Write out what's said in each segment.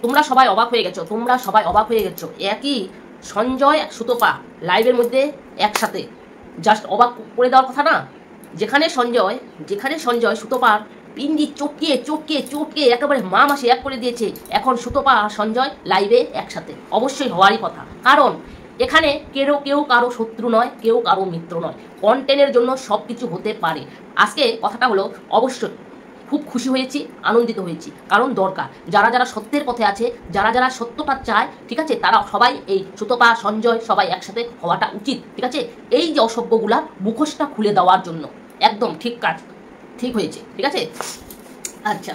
তোমরা সবাই অবাক হয়ে গেছো, তোমরা সবাই অবাক হয়ে গেছো। একই সঞ্জয় সুতপা লাইভের মধ্যে একসাথে, জাস্ট অবাক করে দেওয়ার কথা না। যেখানে সঞ্জয় সুতপার পিন্ডি চটকিয়ে চটকিয়ে চটকিয়ে একেবারে মা মাসে এক করে দিয়েছে, এখন সুতপা আর সঞ্জয় লাইভে একসাথে, অবশ্যই হওয়ারই কথা। কারণ এখানে কেউ কারো শত্রু নয়, কেউ কারো মিত্র নয়। কন্টেন্টের জন্য সব কিছু হতে পারে। আজকে কথাটা হলো, অবশ্যই খুব খুশি হয়েছি, আনন্দিত হয়েছি। কারণ দরকার, যারা সত্যের পথে আছে, যারা সত্যটা চায়, ঠিক আছে, তারা সবাই এই সুতপা সঞ্জয় সবাই একসাথে হওয়াটা উচিত, ঠিক আছে। এই যে অসভ্যগুলার মুখোশটা খুলে দেওয়ার জন্য একদম ঠিক কাজ, ঠিক হয়েছে, ঠিক আছে। আচ্ছা,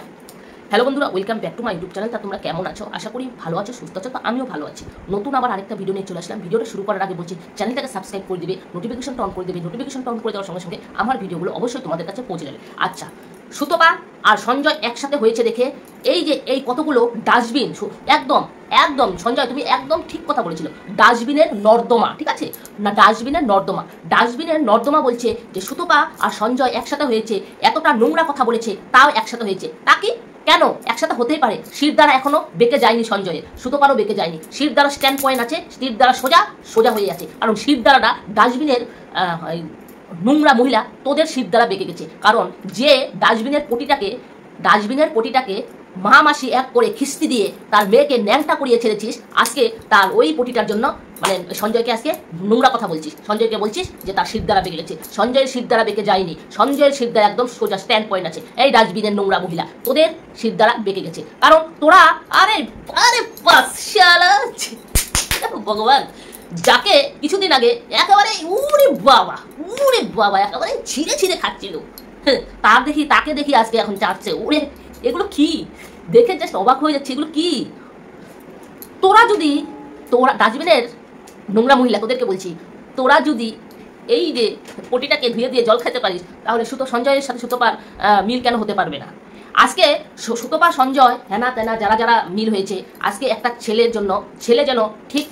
হ্যালো বন্ধুরা, welcome back to my YouTube channel. তা তোমরা কেমন আছো? আশা করি ভালো আছো, সুস্থ আছো। তো আমিও ভালো আছি। নতুন আবার আরেকটা ভিডিও নিয়ে চলে আসলাম। ভিডিওটা শুরু করার আগে বলছি, চ্যানেলটাকে সাবস্ক্রাইব করে দিবে, নোটিফিকেশনটা অন করে দেবে। নোটিফিকেশনটা অন করে দেওয়ার সঙ্গে সঙ্গে আমার ভিডিওগুলো অবশ্যই তোমাদের কাছে পৌঁছে যাবে। আচ্ছা, সুতপা আর সঞ্জয় একসাথে হয়েছে দেখে এই কতগুলো ডাস্টবিন, একদম সঞ্জয় তুমি একদম ঠিক কথা বলেছিল। ডাস্টবিনের নর্দমা, ঠিক আছে না, ডাস্টবিনের নর্দমা বলছে যে সুতপা আর সঞ্জয় একসাথে হয়েছে, এতটা নোংরা কথা বলেছে, তাও একসাথে হয়েছে। তা কি কেন একসাথে হতেই পারে? শিরদাঁড়া এখনো বেঁকে যায়নি সঞ্জয়ের, সুতপারও বেঁকে যায়নি। শিরদাঁড়া স্ট্যান্ড পয়েন্ট আছে, শিরদাঁড়া সোজা হয়ে আছে। কারণ শিরদাঁড়াটা ডাস্টবিনের নোংরা মহিলা, তোদের শিরদাঁড়া বেঁকে গেছে। কারণ যে ডাস্টবিনের পটিটাকে মাসি এক করে খিস্তি দিয়ে তার মেয়েকে ন্যাংটা করিয়ে ছেড়েছিস, আজকে তার ওই পটিটার জন্য মানে সঞ্জয়কে আজকে নোংরা কথা বলছিস, সঞ্জয়কে বলছিস যে তার শিরদাঁড়া বেঁকে গেছে। সঞ্জয়ের শিরদাঁড়া বেঁকে যায়নি, সঞ্জয়ের শিরদাঁড়া একদম সোজা স্ট্যান্ড পয়েন্ট আছে। এই ডাস্টবিনের নোংরা মহিলা, তোদের শিরদাঁড়া বেঁকে গেছে। কারণ তোরা আরে ভগবান, যাকে কিছুদিন আগে একেবারে উরে বাবা একেবারে ছিঁড়ে খাচ্ছিল, তাকে দেখি আজকে এখন চাচ্ছে। ওরে এগুলো কি দেখে জাস্ট অবাক হয়ে যাচ্ছে, এগুলো কি? তোরা ডাস্টবিনের নোংরা মহিলা, তোদেরকে বলছি, তোরা যদি এই যে পটিটাকে ধুয়ে দিয়ে জল খেতে পারিস, তাহলে সঞ্জয়ের সাথে সুতপার মিল কেন হতে পারবে না? আজকে সুতপা সঞ্জয় হেনা তেনা যারা মিল হয়েছে, আজকে একটা ছেলে যেন ঠিক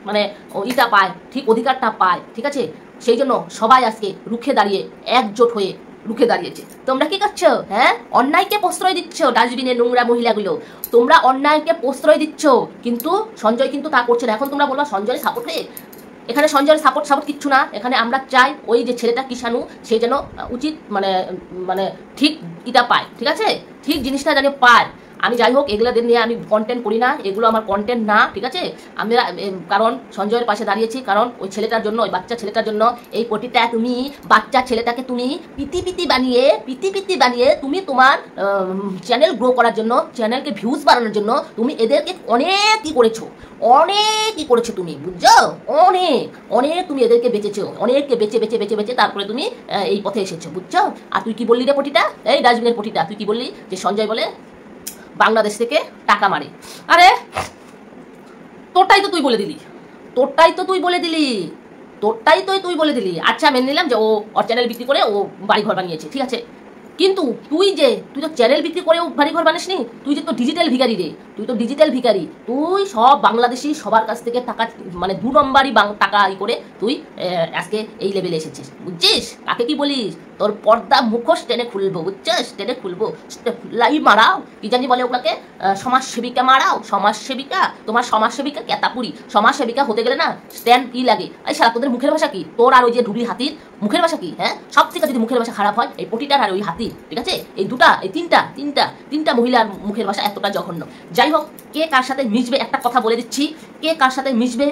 মানে ইটা পায়, ঠিক অধিকারটা পায়, ঠিক আছে। সেই জন্য সবাই আজকে রুখে দাঁড়িয়ে একজোট হয়ে রুখে দাঁড়িয়েছে। তোমরা কি করছো? হ্যাঁ, অন্যায়কে প্রশ্রয় দিচ্ছ। ডাস্টবিনের নোংরা মহিলাগুলো, তোমরা অন্যায়কে প্রশ্রয় দিচ্ছ, কিন্তু সঞ্জয় কিন্তু তা করছে না। এখন তোমরা বলবা সঞ্জয় সাপোর্ট হয়ে, এখানে সঞ্জয়ের সাপোর্ট কিচ্ছু না। এখানে আমরা চাই ওই যে ছেলেটা কিষাণু, সে যেন উচিত মানে ঠিক ইটা পায়, ঠিক আছে, ঠিক জিনিসটা যেন পায়। আমি যাই হোক, এগুলোদের নিয়ে আমি কন্টেন্ট করি না, এগুলো আমার কন্টেন্ট না, ঠিক আছে। আমরা কারণ সঞ্জয়ের পাশে দাঁড়িয়েছি, কারণ ওই ছেলেটার জন্য, ওই বাচ্চা ছেলেটার জন্য এই পটিটা তুমি বাচ্চা ছেলেটাকে তুমি পিতি বানিয়ে তুমি তোমার চ্যানেল গ্রো করার জন্য, চ্যানেলকে ভিউজ বাড়ানোর জন্য তুমি এদেরকে অনেকই করেছো তুমি, বুঝছো? অনেক তুমি এদেরকে বেঁচেছো, অনেককে বেঁচে তারপরে তুমি এই পথে এসেছো, বুঝছো? আর তুই কি বললি রে পটিটা, এই ডাস্টবিনের পটিটা, তুই কি বললি যে সঞ্জয় বলে বাংলাদেশ থেকে টাকা মারে? আরে তোরটাই তো তুই বলে দিলি। আচ্ছা, মেনে নিলাম যে ওর চ্যানেল বিক্রি করে ও বাড়িঘর বানিয়েছে, ঠিক আছে। কিন্তু তুই তো চ্যানেল বিক্রি করেও বাড়িঘর বানাসনি, তুই তো ডিজিটাল ভিখারি রে, তুই সব বাংলাদেশি সবার কাছ থেকে টাকা মানে 2 নম্বরই টাকা করে তুই আজকে এই লেভেলে এসেছিস, বুঝছিস? কাকে কি বলিস? তোর পর্দা মুখোশ টেনে খুলবো, বুঝছিস? টেনে খুলবো, লাই মারাও, কি জানি বলে ওগুলোকে, সমাজসেবিকা মারাও, সমাজসেবিকা, তোমার সমাজসেবিকা কেতাপুরি। সমাজসেবিকা হতে গেলে না স্ট্যান্ড কি লাগে? এই সারা তোদের মুখের ভাষা কি? তোর আর ওই যে ঢুবির হাতির মুখের ভাষা কি? হ্যাঁ, সব থেকে যদি মুখের ভাষা খারাপ হয় এই পটিটার আর ওই হাতি, ঠিক আছে। এই তিনটা মহিলার মুখের ভাষা এতটা জঘন্য। যাই হোক, কে কার সাথে মিশবে একটা কথা বলে দিচ্ছি, কে কার সাথে মিশবে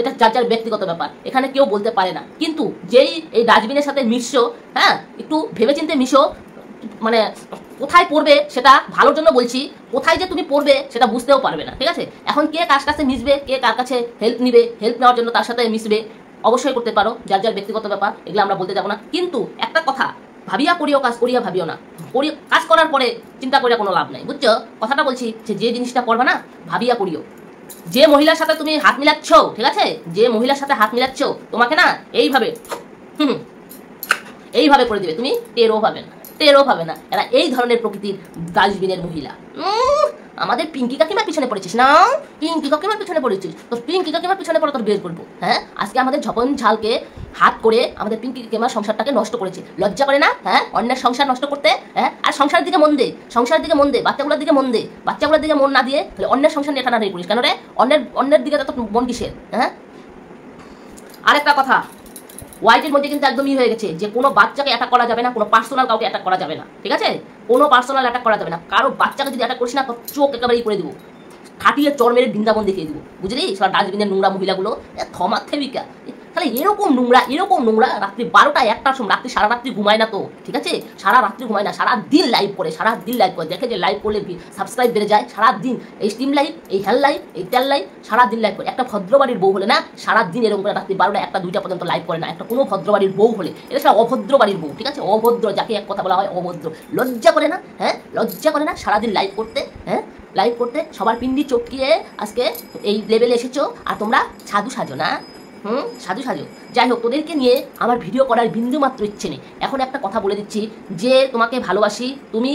এটা যার ব্যক্তিগত ব্যাপার, এখানে কেউ বলতে পারে না। কিন্তু যেই এই ডাস্টবিনের সাথে মিশছো, হ্যাঁ, একটু ভেবেচিন্তে মিশো। মানে কোথায় পড়বে সেটা ভালোর জন্য বলছি, কোথায় যে তুমি পড়বে সেটা বুঝতেও পারবে না, ঠিক আছে। এখন কে কার কাছে মিশবে, কে কার কাছে হেল্প নিবে, হেল্প নেওয়ার জন্য তার সাথে মিশবে, অবশ্যই করতে পারো, যার ব্যক্তিগত ব্যাপার, এগুলো আমরা বলতে যাবো না। কিন্তু একটা কথা, ভাবিয়া করিও কাজ, করিয়া ভাবিও না। কাজ করার পরে চিন্তা করিয়া কোনো লাভ নাই, বুঝছো? কথাটা বলছি যে জিনিসটা করবে না ভাবিয়া করিও। যে মহিলার সাথে তুমি হাত মিলাচ্ছ, ঠিক আছে, যে মহিলার সাথে হাত মিলাচ্ছ, তোমাকে না এইভাবে করে দিবে, তুমি টেরও পাবে না। এরা এই ধরনের প্রকৃতির ডাস্টবিনের মহিলা। আমাদের পিঙ্কি কাকিমার পিছনে পড়েছিস না? পিঙ্কি কাকিমার পিছনে পড়েছিস, তো পিঙ্কি কাকিমার পিছনে পড়ে তোর বের করবো। হ্যাঁ, আজকে আমাদের ঝপন ঝালকে হাত করে আমাদের পিঙ্কি কাকিমার সংসারটাকে নষ্ট করেছে। লজ্জা করে না? হ্যাঁ, অন্যের সংসার নষ্ট করতে। হ্যাঁ, আর সংসারের দিকে মন দে, সংসারের দিকে মন দে, বাচ্চাগুলোর দিকে মন দে। বাচ্চাগুলোর দিকে মন না দিয়ে তাহলে অন্যের সংসার নিয়ে টানাটানি করিস কেন রে? অন্যের দিকে তো মন কিসের? হ্যাঁ, আরেকটা কথা, ওয়াইটির মধ্যে কিন্তু একদমই হয়ে গেছে যে কোনো বাচ্চাকে অ্যাটাক করা যাবে না, কোনো পার্সোনাল কাউকে অ্যাটাক করা যাবে না, ঠিক আছে? কোনো পার্সোনাল অ্যাটাক করা যাবে না। কারো বাচ্চাকে যদি অ্যাটাক করিস না তো চোখ একেবারেই করে দেবো, খাটিয়ে চর মেরে বৃন্দাবন দেখিয়ে দেবো, বুঝলি? সব ডাস্টবিনের নোংরা মহিলাগুলো থমা থেবিকা, তাহলে এরকম নোংরা রাত্রি 12টা 1টার সময়, রাত্রি সারা রাত্রি ঘুমায় না তো, ঠিক আছে? সারা রাত্রি ঘুমায় না, সারা দিন লাইভ করে, দেখে যে লাইভ করলে সাবস্ক্রাইব বেড়ে যায়। সারা দিন এই স্ট্রিম লাইভ, এই হেল লাইভ, এই তেল লাইভ, সারা দিন লাইভ করে। একটা ভদ্রবাড়ির বউ হলে না সারা দিন এরকম করে রাত্রি 12টা 1টা 2টা পর্যন্ত লাইভ করে না। একটা কোনো ভদ্রবাড়ির বউ হলে, এটা সেটা অভদ্র বাড়ির বউ, ঠিক আছে? অভদ্র, যাকে এক কথা বলা হয় অভদ্র। লজ্জা করে না? হ্যাঁ, লজ্জা করে না সারাদিন লাইভ করতে? হ্যাঁ, লাইভ করতে সবার পিন্ডি চটকিয়ে আজকে এই লেভেলে এসেছো, আর তোমরা সাধু সাজো না? সাধু সাজো। যাই হোক, তোদেরকে নিয়ে আমার ভিডিও করার বিন্দু মাত্র ইচ্ছে নেই। এখন একটা কথা বলে দিচ্ছি, যে তোমাকে ভালোবাসি, তুমি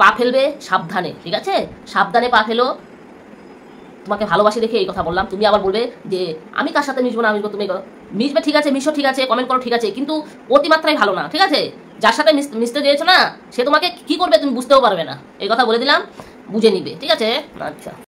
পা ফেলবে সাবধানে, ঠিক আছে? সাবধানে পা ফেলো। তোমাকে ভালোবাসি দেখে এই কথা বললাম। তুমি আবার বলবে যে আমি কার সাথে মিশবো না মিশবো, তুমি মিশবে, ঠিক আছে, মিশো, ঠিক আছে, কমেন্ট করো, ঠিক আছে, কিন্তু অতিমাত্রায় ভালো না, ঠিক আছে? যার সাথে মিশতে দিয়েছো না সে তোমাকে কি করবে তুমি বুঝতেও পারবে না। এই কথা বলে দিলাম, বুঝে নিবে, ঠিক আছে? আচ্ছা।